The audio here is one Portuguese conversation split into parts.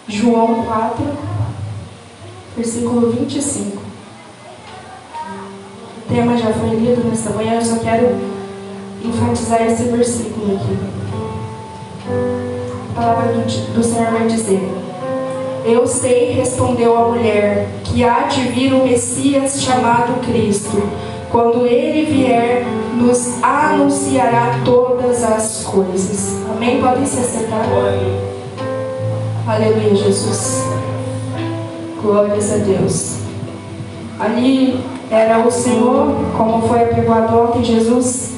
João 4, versículo 25. O tema já foi lido nesta manhã, eu só quero enfatizar esse versículo aqui. A palavra do Senhor vai dizer: eu sei, respondeu a mulher, que há de vir o Messias chamado Cristo. Quando ele vier, nos anunciará todas as coisas. Amém? Podem se assentar. Aleluia, Jesus. Glórias a Deus. Ali era o Senhor, como foi apregoado ontem, Jesus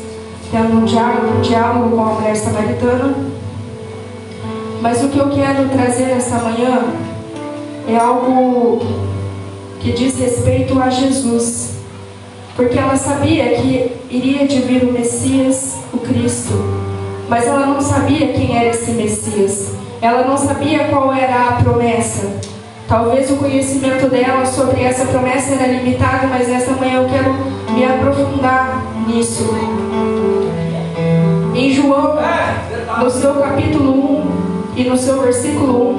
tendo um diálogo com a mulher samaritana. Mas o que eu quero trazer essa manhã é algo que diz respeito a Jesus. Porque ela sabia que iria de vir o Messias, o Cristo. Mas ela não sabia quem era esse Messias. Ela não sabia qual era a promessa. Talvez o conhecimento dela sobre essa promessa era limitado, mas essa manhã eu quero me aprofundar nisso. Em João, no seu capítulo 1 e no seu versículo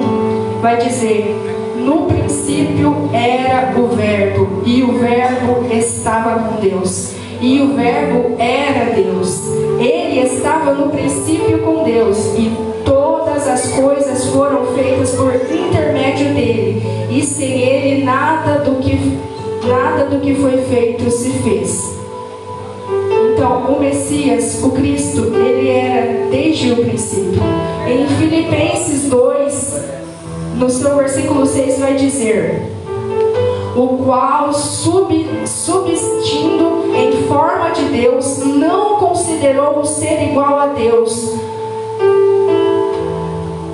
1, vai dizer: no princípio era o Verbo, e o Verbo estava com Deus, e o Verbo era Deus. Ele estava no princípio com Deus, e todas as coisas foram feitas por intermédio dele, e sem ele nada do que foi feito se fez. Então, o Messias, o Cristo, ele era desde o princípio. Em Filipenses 2, no seu versículo 6 vai dizer: o qual, subsistindo em forma de Deus, não considerou o ser igual a Deus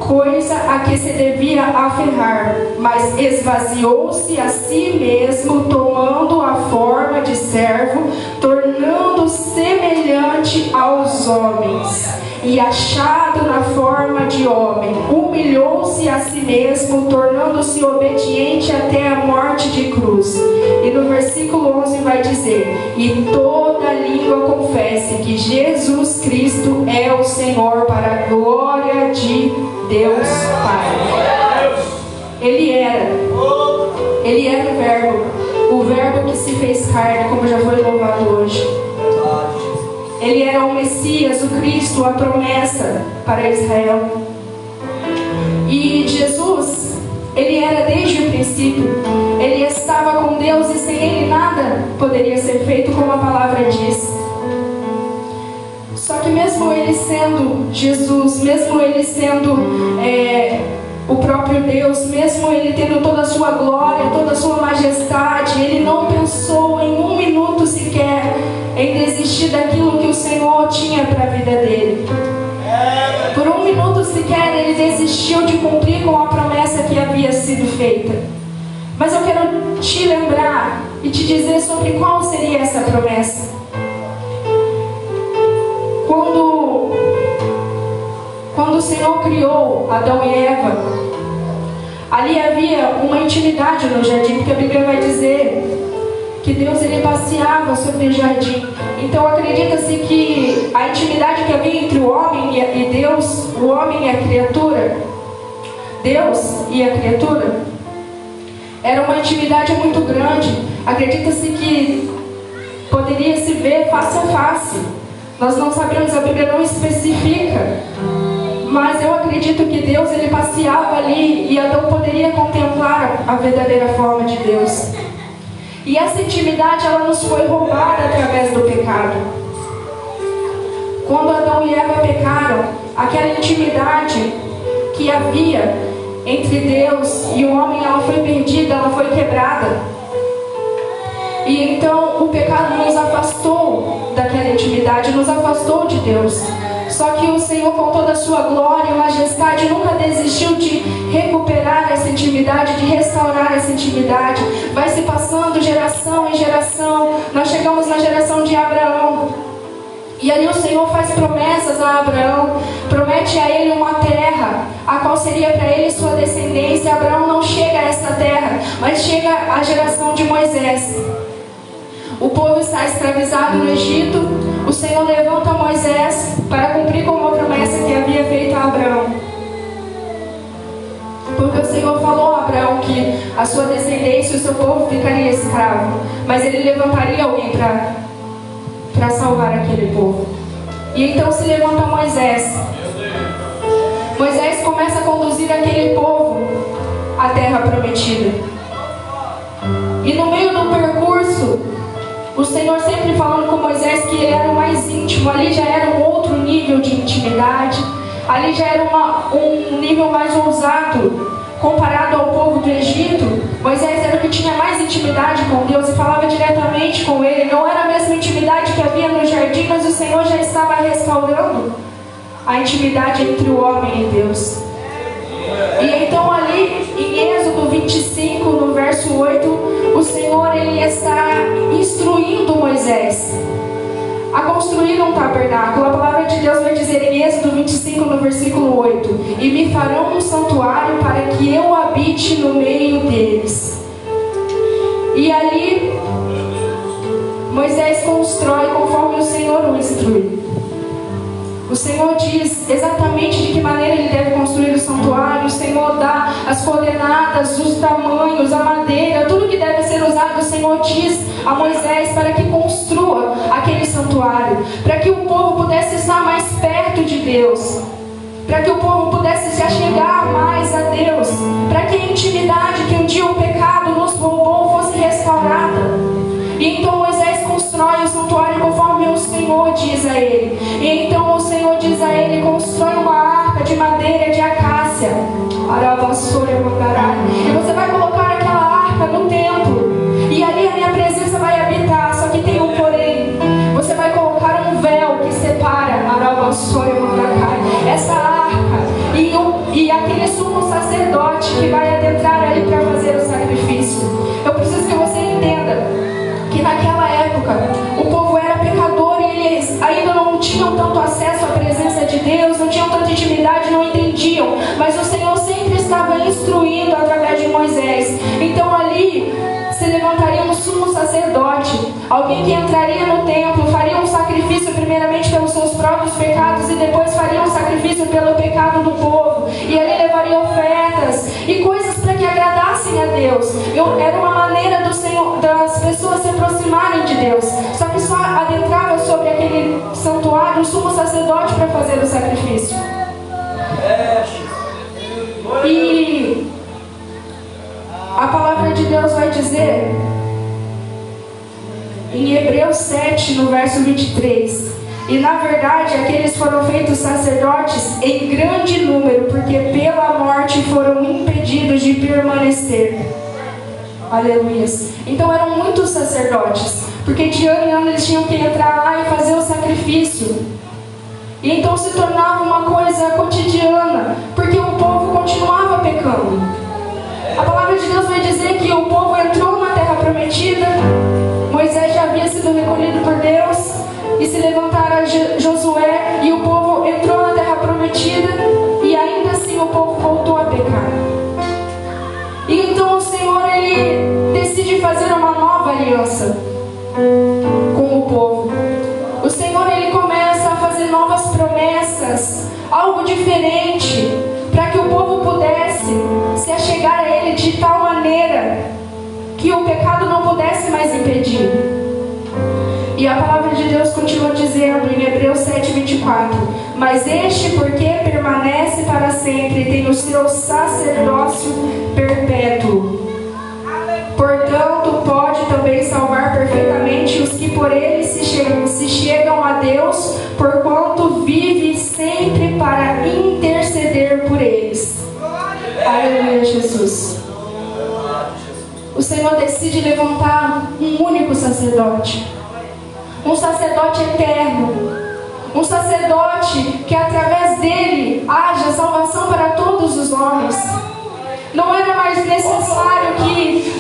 coisa a que se devia aferrar, mas esvaziou-se a si mesmo, tomando a forma de servo, tornando semelhante aos homens, e achado na forma de homem, humilhou-se a si mesmo, tornando-se obediente até a morte de cruz. E no versículo 11 vai dizer: e toda língua confesse que Jesus Cristo é o Senhor, para a glória de Deus Pai. Ele era o Verbo que se fez carne, como já foi louvado hoje. Ele era o Messias, o Cristo, a promessa para Israel. E Jesus, ele era desde o princípio. Ele estava com Deus e sem ele nada poderia ser feito, como a palavra diz. Só que mesmo ele sendo Jesus, mesmo ele sendo o próprio Deus, mesmo ele tendo toda a sua glória, toda a sua majestade, ele não pensou em um minuto sequer em desistir daquilo que o Senhor tinha para a vida dele. Por um minuto sequer ele desistiu de cumprir com a promessa que havia sido feita. Mas eu quero te lembrar e te dizer sobre qual seria essa promessa. Quando o Senhor criou Adão e Eva, ali havia uma intimidade no jardim, porque a Bíblia vai dizer que Deus ele passeava sobre o jardim. Então acredita-se que a intimidade que havia entre o homem e Deus, o homem e a criatura, Deus e a criatura, era uma intimidade muito grande. Acredita-se que poderia se ver face a face. Nós não sabemos, a Bíblia não especifica, mas eu acredito que Deus ele passeava ali e Adão poderia contemplar a verdadeira forma de Deus. E essa intimidade ela nos foi roubada através do pecado. Quando Adão e Eva pecaram, aquela intimidade que havia entre Deus e o homem, ela foi perdida, ela foi quebrada. E então o pecado nos afastou daquela intimidade, nos afastou de Deus. Só que o Senhor, com toda a sua glória e majestade, nunca desistiu de recuperar essa intimidade, de restaurar essa intimidade. Vai se passando geração em geração. Nós chegamos na geração de Abraão. E ali o Senhor faz promessas a Abraão. Promete a ele uma terra, a qual seria para ele sua descendência. Abraão não chega a essa terra, mas chega a geração de Moisés. O povo está escravizado no Egito. O Senhor levanta Moisés para cumprir com uma promessa que havia feito a Abraão. Porque o Senhor falou a Abraão que a sua descendência e o seu povo ficaria escravo, mas ele levantaria alguém para salvar aquele povo. E então se levanta Moisés. Moisés começa a conduzir aquele povo à terra prometida. E no meio do percurso, o Senhor sempre falando com Moisés que ele era o mais íntimo. Ali já era um outro nível de intimidade. Ali já era um nível mais ousado comparado ao povo do Egito. Moisés era o que tinha mais intimidade com Deus e falava diretamente com ele. Não era a mesma intimidade que havia no jardim, mas o Senhor já estava restaurando a intimidade entre o homem e Deus. E então ali em Êxodo 25, no verso 8, o Senhor ele está instruindo Moisés a construir um tabernáculo. A palavra de Deus vai dizer em Êxodo 25, no versículo 8: e me farão um santuário para que eu habite no meio deles. E ali Moisés constrói conforme o Senhor o instrui. O Senhor diz exatamente de que maneira ele deve construir o santuário. O Senhor dá as coordenadas, os tamanhos, a madeira, tudo que deve ser usado. O Senhor diz a Moisés para que construa aquele santuário, para que o povo pudesse estar mais perto de Deus, para que o povo pudesse se achegar mais a Deus, para que a intimidade que um dia o pecado nos roubou fosse restaurada. E então Moisés constrói o santuário conforme o Senhor diz a ele. E então o Senhor diz a ele: constrói uma arca de madeira de acácia. E você vai colocar aquela arca no templo, e ali a minha presença vai habitar. Só que tem um porém: você vai colocar um véu que separa essa arca e aquele sumo sacerdote que vai adentrar ali para fazer o sacrifício. Eu preciso que você entenda que naquela época o povo era pecador e eles ainda não tinham tanto acesso à presença de Deus, não tinham tanta intimidade, não entendiam, mas o Senhor sempre estava instruindo através de Moisés. Então ali se levantaria um sumo sacerdote, alguém que entraria no templo, faria um sacrifício primeiramente pelos seus próprios pecados e depois faria um sacrifício pelo pecado do povo, e ali levaria ofertas e coisas para que agradassem a Deus. Era uma maneira do Senhor, das pessoas se aproximarem de Deus. Só que só adentrava sobre aquele santuário o sumo sacerdote para fazer o sacrifício. E a palavra de Deus vai dizer em Hebreus 7, no verso 23: e na verdade aqueles foram feitos sacerdotes em grande número, porque pela morte foram impedidos de permanecer. Aleluias. Então eram muitos sacerdotes, porque de ano em ano eles tinham que entrar lá e fazer o sacrifício. E então se tornava uma coisa cotidiana, porque o povo continuava pecando. A palavra de Deus vai dizer que o povo entrou na terra prometida. Moisés já havia sido recolhido por Deus, e se levantara Josué, e o povo entrou na terra prometida, e ainda assim o povo voltou a pecar. E então o Senhor ele decide fazer uma nova aliança com o povo. O Senhor ele começa a fazer novas promessas, algo diferente, para que o povo pudesse se achegar a Ele de tal maneira que o pecado não pudesse mais impedir. E a palavra de Deus continua dizendo em Hebreus 7:24: mas este, porque permanece para sempre, tem o seu sacerdócio perpétuo. Portanto, pode também salvar perfeitamente os que por ele se chegam a Deus, porquanto vive sempre para interceder por eles. Aleluia, Jesus. O Senhor decide levantar um único sacerdote, um sacerdote eterno, um sacerdote que através dele haja salvação para todos os homens. Não era mais necessário que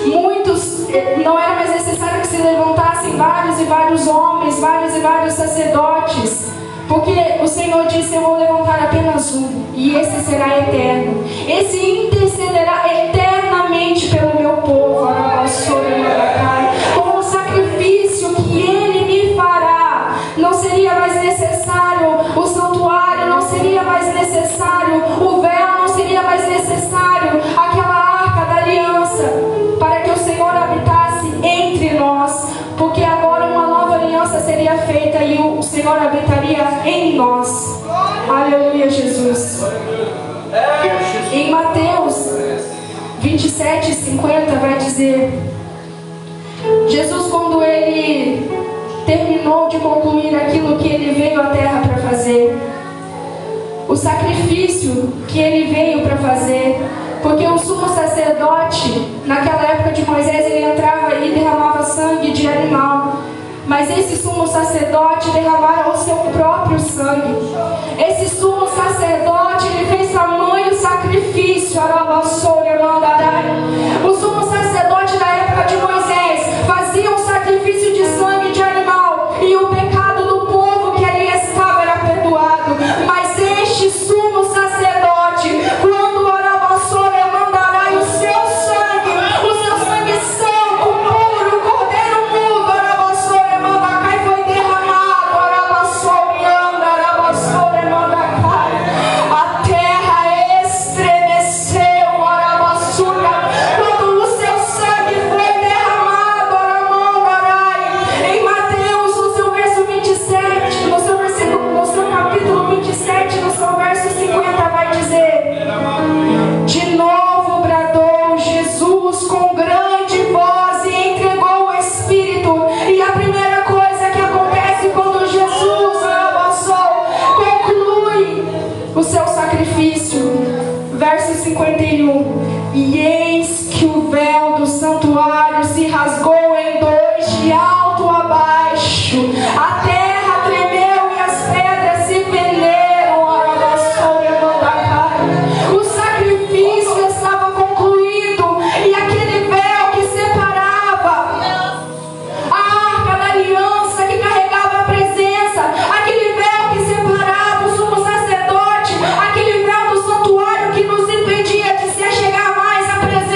se levantassem vários e vários homens, vários e vários sacerdotes, porque o Senhor disse: eu vou levantar apenas um, e esse será eterno. Esse intercederá eternamente pelo meu povo, com o sacrifício que ele me fará. Não seria mais necessário o santuário, não seria mais necessário o véu, não seria mais necessário seria feita e o Senhor habitaria em nós. Aleluia, Jesus. Em Mateus 27:50 vai dizer: Jesus, quando ele terminou de concluir aquilo que ele veio à terra para fazer, o sacrifício que ele veio para fazer, porque o sumo sacerdote, naquela época de Moisés, ele entrava e derramava sangue de animal, mas esse sumo sacerdote derramava o seu próprio sangue. Esse sumo sacerdote, ele fez tamanho sacrifício. O sumo sacerdote da época de Moisés fazia um sacrifício de sangue de animal, e o pecado do povo que ali estava era perdoado. Mas este sumo sacerdote, quando orava sobre mandará o seu sangue santo, puro, cordeiro mudo, orava sobre mandacai, foi derramado, orava sobre andarava sobre mandacai. A terra estremeceu, orava sobre, quando o seu sangue foi derramado, oramandarai. Em Mateus, no seu verso 27, no seu capítulo 27, no seu verso 50, vai dizer: de novo bradou Jesus com grande voz e entregou o Espírito. E a primeira coisa que acontece quando Jesus conclui o seu sacrifício, verso 51: e eis que o véu do santuário se rasgou em dois, de alto a baixo. A terra tremeu e as pedras se fenderam. O sacrifício estava concluído, e aquele véu que separava a arca da aliança, que carregava a presença, aquele véu que separava o sumo sacerdote, aquele véu do santuário que nos impedia de se chegar mais à presença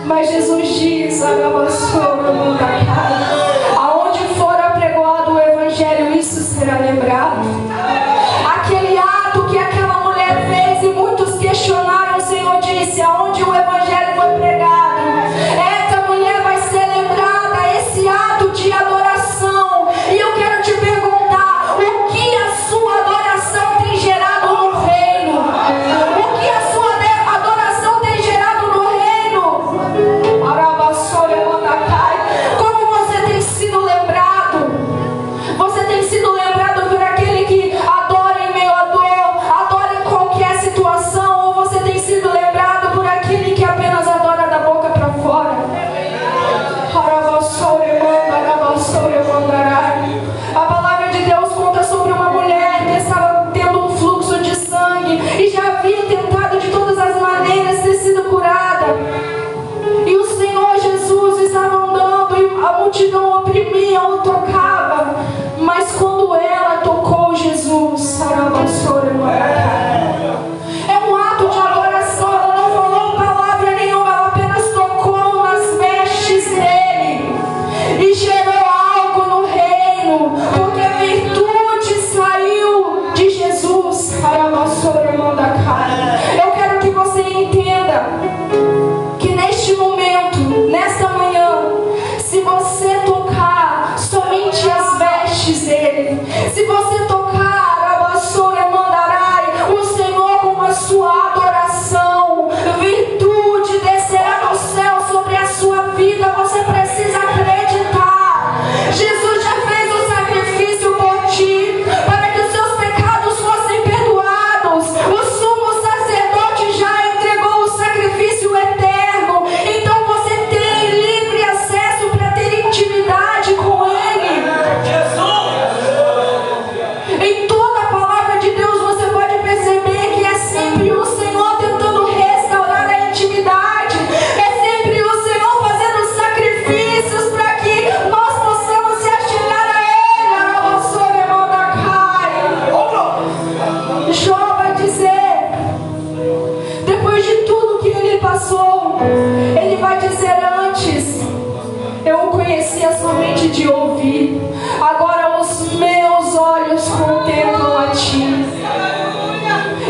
Mas Jesus diz, aonde for apregoado o Evangelho, isso será lembrado. Aquele ato que aquela mulher fez e muitos questionaram, o Senhor disse, aonde o Evangelho foi pregado, essa mulher vai ser lembrada, esse ato de adoração. E eu quero te perguntar, o que a sua adoração tem gerado no reino? O que a sua adoração tem gerado no reino? Como você tem sido lembrado? Você tem sido lembrado por aquele que adora em meio à dor, adora em qualquer situação, ou você tem sido lembrado por aquele que apenas adora da boca para fora? A palavra de Deus conta sobre uma mulher que estava tendo um fluxo de sangue e já havia tentado de todas as maneiras ter sido curada. E o Senhor Jesus estava andando e a multidão oprimia, o tocava. Mas quando ela tocou Jesus, é um ato de adoração. Ela não falou palavra nenhuma, ela apenas tocou nas vestes dele e gerou algo no reino, porque a virtude saiu de Jesus. Eu quero que você entenda que neste momento, nesta manhã, se você tocar somente as vestes dele, se você tocar a vassoura mandarai, o Senhor com a sua adoração, virtude descerá do céu sobre a sua vida. Você precisa acreditar. Jesus já fez o sacrifício por ti, para que os seus pecados fossem perdoados. O sumo sacerdote já entregou o sacrifício eterno. Então você tem livre acesso para ter intimidade com ele. Em toda a palavra de Deus você pode perceber que é sempre o Senhor tentando restaurar a intimidade. É sempre o Senhor fazendo sacrifícios para que nós possamos se achegar a ele. Jó vai dizer, depois de tudo que ele passou, ele vai dizer: antes eu o conhecia somente de ouvir, agora os meus olhos contemplam a ti.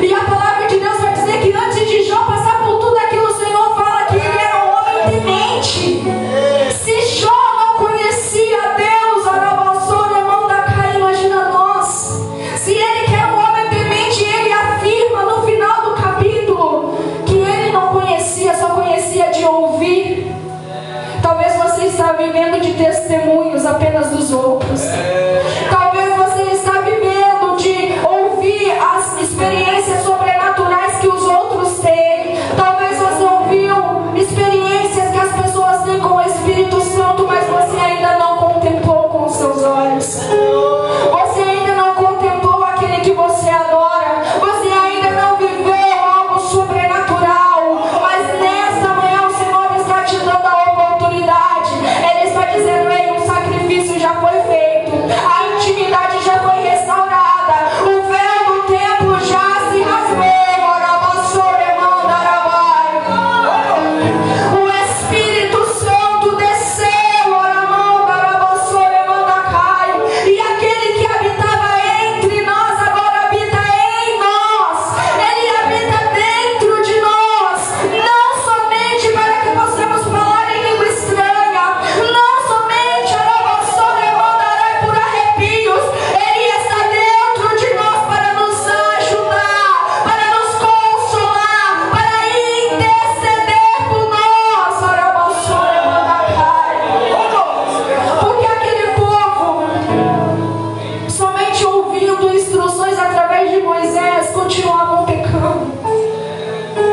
E a palavra de Deus vai dizer que antes de Jó passar por tudo aquilo, o Senhor fala que ele era um homem temente. Se Jó não conhecia Deus, imagina nós. Se ele que é um homem temente, ele afirma no final do capítulo que ele não conhecia, só conhecia de ouvir. Talvez você está vivendo de testemunhos apenas dos outros. Talvez você está vivendo de ouvir as experiências sobrenaturais que os outros têm. Talvez você ouviu experiências que as pessoas têm com o Espírito Santo, mas você ainda não contemplou com os seus olhos. Você ainda não contemplou aquele que você adora. Você ainda não viveu algo sobrenatural. Mas nesta manhã o Senhor está te dando a oportunidade. Ele está dizendo: ei, o sacrifício já foi feito, a intimidade já foi restaurada, o véu do templo já se rasgou. O Espírito Santo desceu, e aquele que habitava entre nós agora habita em nós. Ele habita dentro de nós, não somente para que possamos falar em língua estranha, não somente por arrepios. Ele está dentro de nós para nos ajudar, para nos consolar, para interceder por nós. Porque aquele povo, somente ouvindo instruções através de Moisés, continuavam pecando.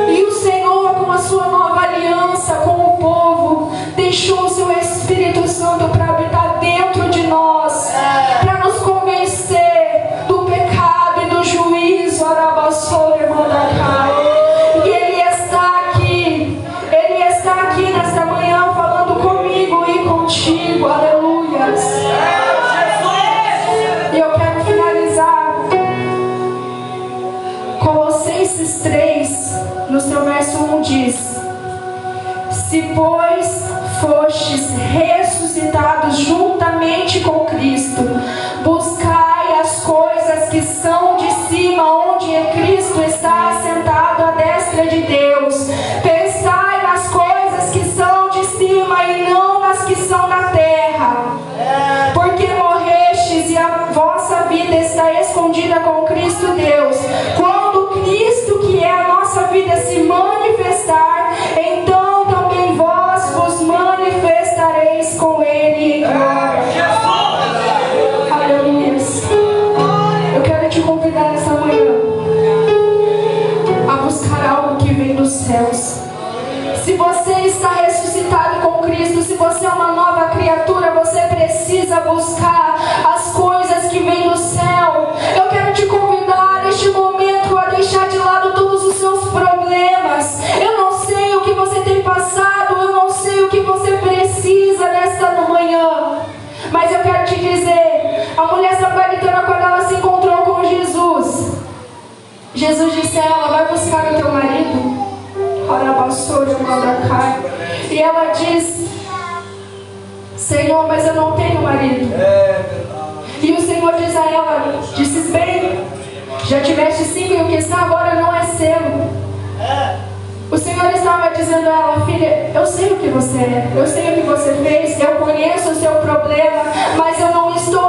E o Senhor, com a sua nova aliança com o povo, deixou o seu Espírito Santo para habitar dentro de nós, para nos convencer do pecado e do juízo. E Ele está aqui nesta manhã falando comigo e contigo. Aleluias. E eu quero finalizar. Colossenses 3, no seu verso 1 diz: Se, pois, fostes ressuscitados juntamente com Cristo, buscai as coisas que são de cima, onde Cristo está assentado à destra de Deus. Pensai nas coisas que são de cima e não nas que são na terra. Porque morrestes e a vossa vida está escondida com Cristo Deus. Quando Cristo, que é a nossa vida, se manifestar, então também vós vos manifestareis com Ele em glória. Aleluia. Eu quero te convidar nessa manhã a buscar algo que vem dos céus. Se você está ressuscitado com Cristo, se você é uma nova criatura, você precisa buscar as coisas que vêm do céu. Eu quero te convidar neste momento a deixar de lado todos os seus problemas. Eu não sei o que você tem passado, eu não sei o que você precisa nesta manhã, mas eu quero te dizer, a mulher samaritana, quando ela se encontrou com Jesus, Jesus disse a ela: vai buscar o teu marido. E ela diz: Senhor, mas eu não tenho marido. E o Senhor diz a ela: dizes bem, já tiveste 5 e o que está agora não é seu. O Senhor estava dizendo a ela: filha, eu sei o que você é, eu sei o que você fez, eu conheço o seu problema, mas eu não estou